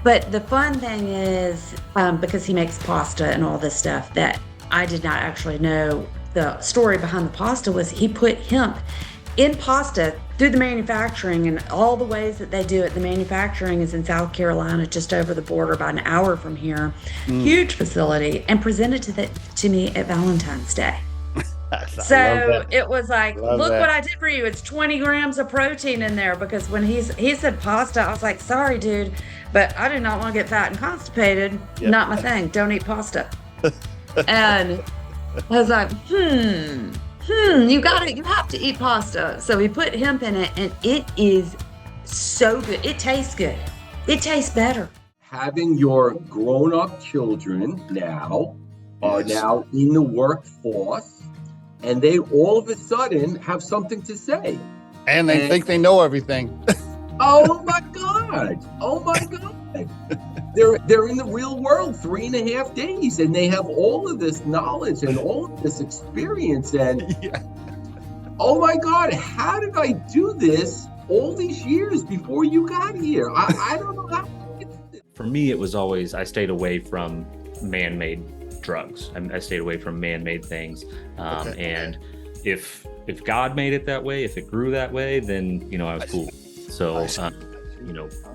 But the fun thing is, because he makes pasta and all this stuff, that I did not actually know the story behind the pasta was he put hemp in pasta through the manufacturing and all the ways that they do it. The manufacturing is in South Carolina, just over the border, about an hour from here. Huge facility, and presented to me at Valentine's Day. So it was like, look what I did for you. It's 20 grams of protein in there, because when he said pasta, I was like, sorry, dude, but I do not want to get fat and constipated. Yep. Not my thing. Don't eat pasta. And I was like, you have to eat pasta. So we put hemp in it, and it is so good. It tastes good. It tastes better. Having your grown-up children now are now in the workforce, and they all of a sudden have something to say. And they think they know everything. Oh my God. Oh my God. They're in the real world 3.5 days, and they have all of this knowledge and all of this experience. And oh my God, how did I do this all these years before you got here? I don't know how. For me, it was always, I stayed away from man-made drugs. I stayed away from man-made things. And if God made it that way, if it grew that way, then, I was cool. So,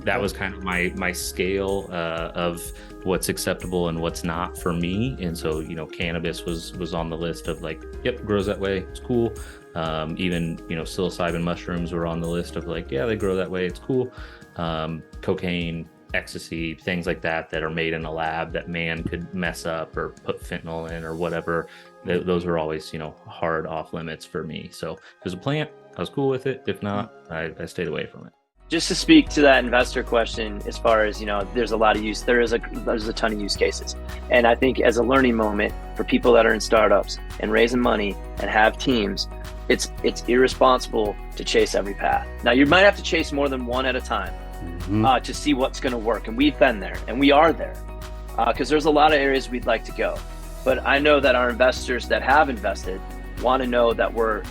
that was kind of my scale of what's acceptable and what's not for me. And so, cannabis was on the list of like, yep, grows that way, it's cool. Even, psilocybin mushrooms were on the list of like, yeah, they grow that way, it's cool. Cocaine, ecstasy, things like that are made in a lab that man could mess up or put fentanyl in or whatever. Those were always, hard off limits for me. So if there's a plant, I was cool with it. If not, I stayed away from it. Just to speak to that investor question, as far as, there's a lot of use, there's a ton of use cases. And I think as a learning moment for people that are in startups and raising money and have teams, it's irresponsible to chase every path. Now, you might have to chase more than one at a time. To see what's going to work. And we've been there, and we are there, because there's a lot of areas we'd like to go. But I know that our investors that have invested want to know that we're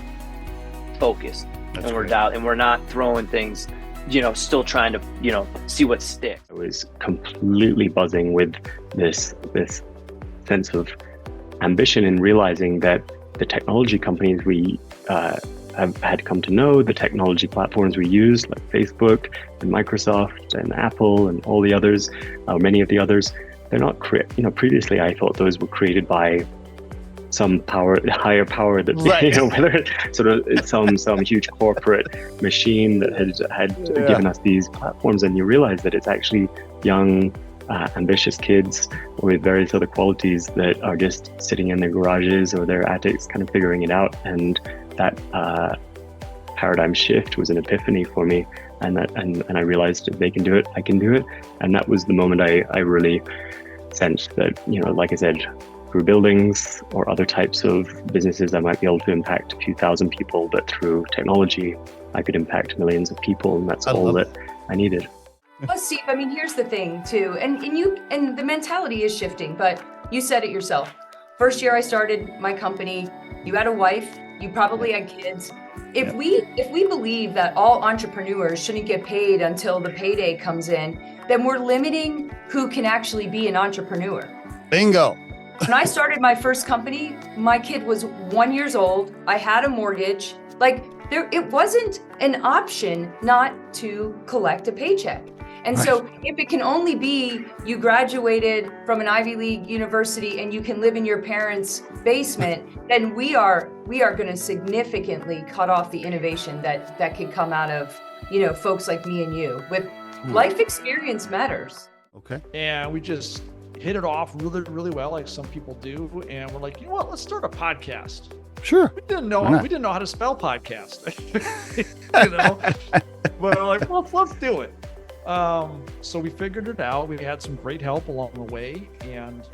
focused. That's and we're out, and we're not throwing things, still trying to, see what sticks. I was completely buzzing with this sense of ambition and realizing that the technology companies we had come to know, the technology platforms we use, like Facebook and Microsoft and Apple and all the others, many of the others, they're not previously I thought those were created by some higher power that, whether it's sort of some huge corporate machine that had given us these platforms. And you realize that it's actually young, ambitious kids with various other qualities that are just sitting in their garages or their attics kind of figuring it out. And that paradigm shift was an epiphany for me, and I realized if they can do it, I can do it. And that was the moment I really sensed that, like I said, through buildings or other types of businesses, I might be able to impact a few thousand people, but through technology, I could impact millions of people, and that's all that I needed. Well, Steve, here's the thing too, and the mentality is shifting, but you said it yourself. First year I started my company, you had a wife, you probably had kids. If we believe that all entrepreneurs shouldn't get paid until the payday comes in, then we're limiting who can actually be an entrepreneur. Bingo. When I started my first company, my kid was 1 year old. I had a mortgage. It wasn't an option not to collect a paycheck. And so if it can only be you graduated from an Ivy League university and you can live in your parents' basement, then we are going to significantly cut off the innovation that could come out of, folks like me and you. With life experience matters. Okay. And we just hit it off really, really well, like some people do. And we're like, let's start a podcast. Sure. We didn't know how to spell podcast. But we're like, let's do it. So we figured it out. We had some great help along the way, and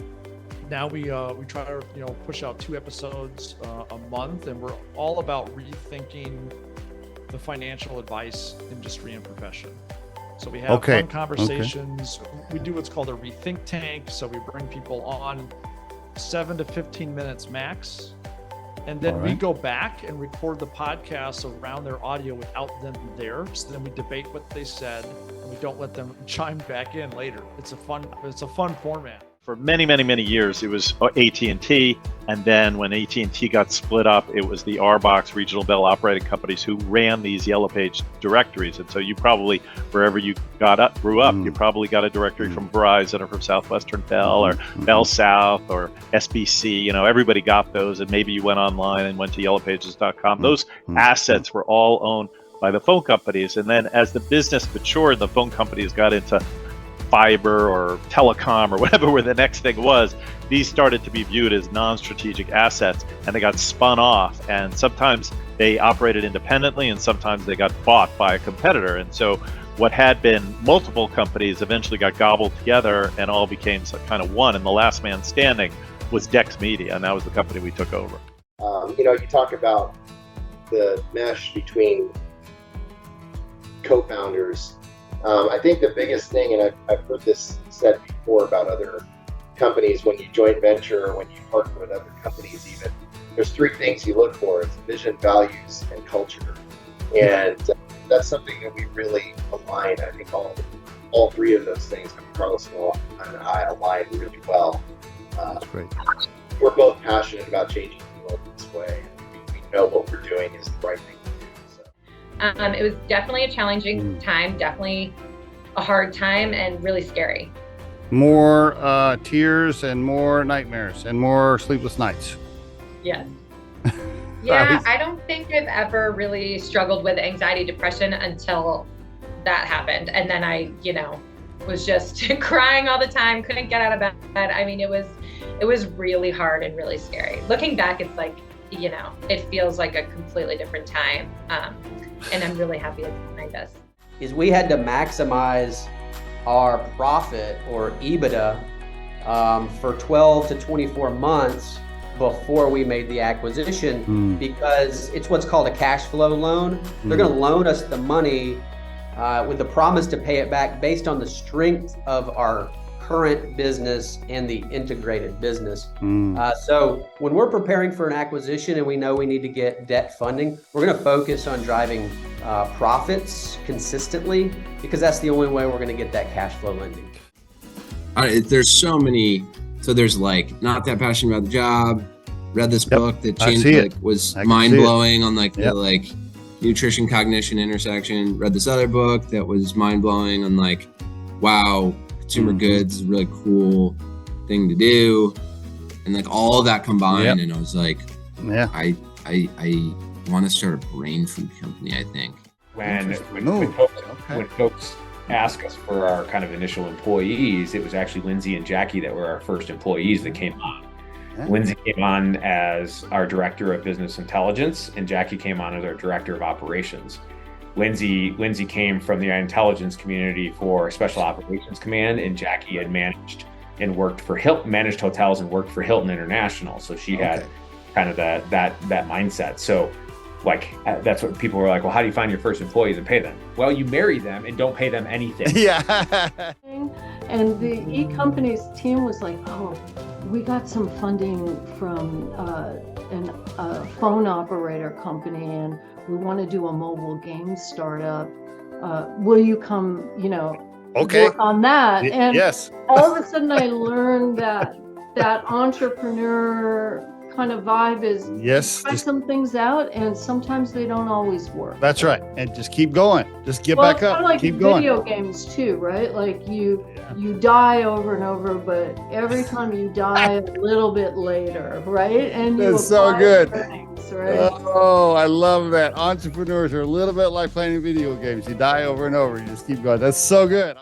now we try to push out 2 episodes a month, and we're all about rethinking the financial advice industry and profession. So we have fun conversations. We do what's called a rethink tank. So we bring people on 7 to 15 minutes max, And then All we right. go back and record the podcasts around their audio without them there. So then we debate what they said, and we don't let them chime back in later. It's a fun format. For many, many, many years, it was AT&T, and then when AT&T got split up, it was the RBox regional Bell operating companies who ran these Yellow Page directories. And so you probably, wherever you grew up, you probably got a directory from Verizon or from Southwestern Bell or Bell South or SBC. Everybody got those, and maybe you went online and went to yellowpages.com. Those assets were all owned by the phone companies. And then as the business matured, the phone companies got into fiber or telecom or whatever the next thing was, these started to be viewed as non-strategic assets, and they got spun off, and sometimes they operated independently and sometimes they got bought by a competitor. And so what had been multiple companies eventually got gobbled together and all became kind of one, and the last man standing was Dex Media, and that was the company we took over. You talk about the mesh between co-founders. I think the biggest thing, and I've heard this said before about other companies, when you joint venture or when you partner with other companies even, there's three things you look for. It's vision, values, and culture. And that's something that we really align. I think all three of those things, Carlos and I align really well. That's great. We're both passionate about changing the world this way. We know what we're doing is the right thing to do. So. It was definitely a challenging time, definitely a hard time, and really scary. More tears and more nightmares and more sleepless nights. Yes. Yeah, I don't think I've ever really struggled with anxiety, depression until that happened. And then I, was just crying all the time, couldn't get out of bed. I mean, it was really hard and really scary. Looking back, it's like, it feels like a completely different time. And I'm really happy it's behind us. Is we had to maximize our profit or EBITDA for 12 to 24 months before we made the acquisition, because it's what's called a cash flow loan. They're going to loan us the money with the promise to pay it back based on the strength of our current business and the integrated business. So when we're preparing for an acquisition and we know we need to get debt funding, we're going to focus on driving profits consistently, because that's the only way we're going to get that cash flow lending. There's so many. So there's not that passionate about the job. Read this book that changed, was mind blowing on the nutrition cognition intersection. Read this other book that was mind blowing on wow, consumer goods is a really cool thing to do, and all of that combined, and I was I want to start a brain food company. I think when folks ask us for our kind of initial employees, it was actually Lindsay and Jackie that were our first employees that came on. Lindsay came on as our director of business intelligence, and Jackie came on as our director of operations. Lindsay came from the intelligence community for Special Operations Command, and Jackie had managed and worked for Hilton, managed hotels and worked for Hilton International. So she had kind of that mindset. So that's what people were like, well, how do you find your first employees and pay them? Well, you marry them and don't pay them anything. And the e-companies team was like, oh, we got some funding from a phone operator company, and we want to do a mobile game startup. Will you come, work on that? And all of a sudden I learned that entrepreneur kind of vibe is try some things out, and sometimes they don't always work. That's right. And just keep going. Just get back up. Like keep going. Video games too, right? Like you die over and over, but every time you die a little bit later, right? And that's so good. Learnings, right? Oh, I love that. Entrepreneurs are a little bit like playing video games. You die over and over. You just keep going. That's so good.